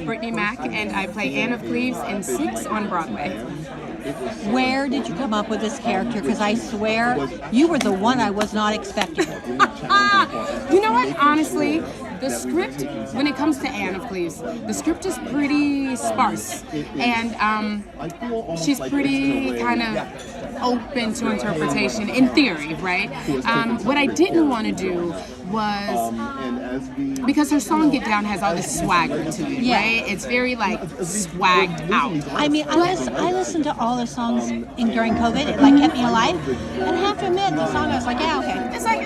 Brittney Mack, and I play Anne of Cleves in 6 on Broadway. Where did you come up with this character? Because I swear you were the one I was not expecting. You know what? Honestly, the script, when it comes to Anne of Cleves, the script is pretty sparse, and she's pretty kind of open to interpretation in theory, right? What I didn't want to do was, because her song "Get Down" has all this swagger to it, right? It's very like swagged out. I mean, I listened to all the songs during COVID. It like kept me alive. And I have to admit, the song I was like, yeah, okay. It's like,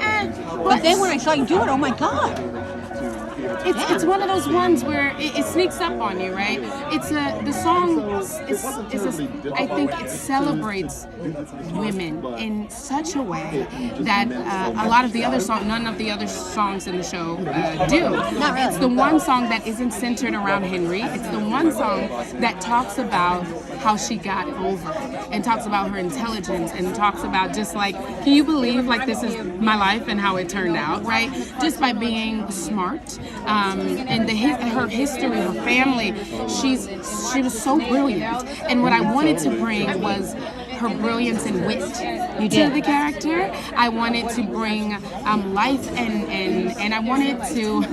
But then when I saw you do it, oh my God. It's one of those ones where it sneaks up on you, right? The song I think it celebrates women in such a way that a lot of the other songs, none of the other songs in the show do. Not really. It's the one song that isn't centered around Henry. It's the one song that talks about how she got over it, and talks about her intelligence, and talks about just like, can you believe like this is my life and how it turned out, right? Just by being smart. And her history, her family, she was so brilliant. And what I wanted to bring was her brilliance and wit to the character. I wanted to bring life and I wanted to.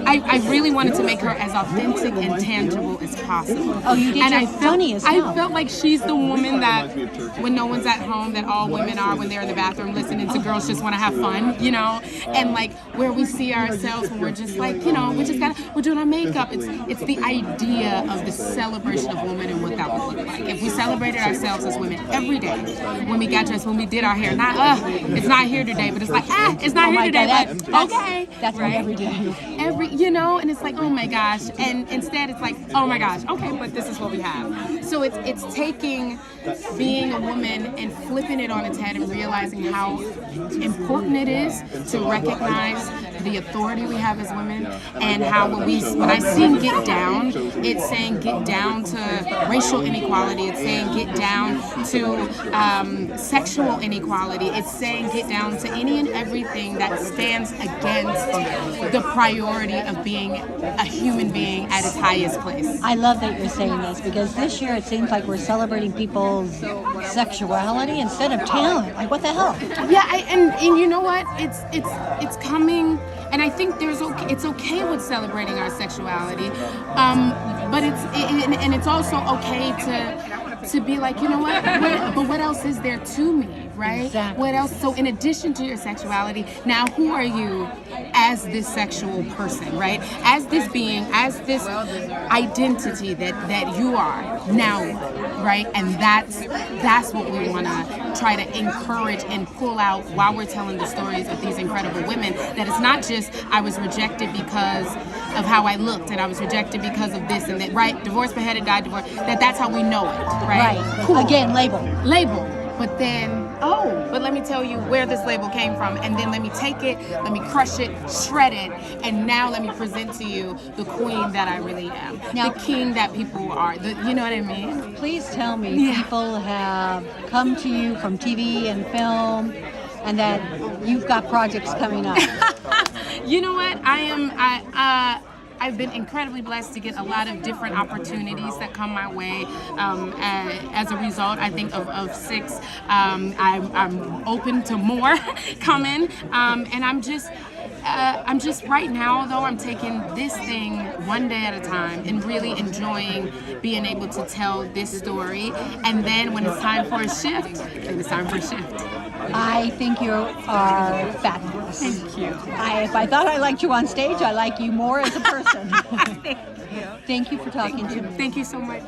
I really wanted to make her as authentic and tangible as possible. Oh, you did. And funny as hell. I felt like she's the woman that, when no one's at home, that all women are when they're in the bathroom listening to girls just want to have fun, you know? And like where we see ourselves when we're just like, you know, we're doing our makeup. It's the idea of the celebration of women and what that would look like. If we celebrated ourselves as women every day, when we got dressed, when we did our hair, not it's not here today, but it's like it's not here today, but okay, that's right, every day. You know, and it's like, oh my gosh, and instead it's like, oh my gosh, okay, but this is what we have. So it's taking being a woman and flipping it on its head and realizing how important it is to recognize the authority we have as women, and how when I sing "Get Down," it's saying get down to racial inequality, it's saying get down to sexual inequality, it's saying get down to any and everything that stands against the priority of being a human being at its highest place. I love that you're saying this, because this year it seems like we're celebrating people's sexuality instead of talent. Like, what the hell? Yeah, and you know what? It's coming, and I think it's okay with celebrating our sexuality, but it's also okay to be like, you know what? But what else is there to me, right? Exactly. What else? So in addition to your sexuality, now who are you as this sexual person, right? As this being, as this identity that you are now, right? And that's what we want to try to encourage and pull out while we're telling the stories of these incredible women. That it's not just I was rejected because of how I looked, and I was rejected because of this and that, right? Divorced, beheaded, died, divorced. That's how we know it, right? Right. Cool. Again, label. But then, but let me tell you where this label came from, and then let me take it, let me crush it, shred it, and now let me present to you the queen that I really am, now, the king that people are. You know what I mean? Please tell me, people have come to you from TV and film, and that you've got projects coming up. You know what? I've been incredibly blessed to get a lot of different opportunities that come my way as a result, I think, of 6. I'm open to more coming, and I'm just right now, though, I'm taking this thing one day at a time and really enjoying being able to tell this story. And then when it's time for a shift, then it's time for a shift. I think you are fabulous. Thank you. If I thought I liked you on stage, I like you more as a person. Thank you. Thank you for talking to me. Thank you so much.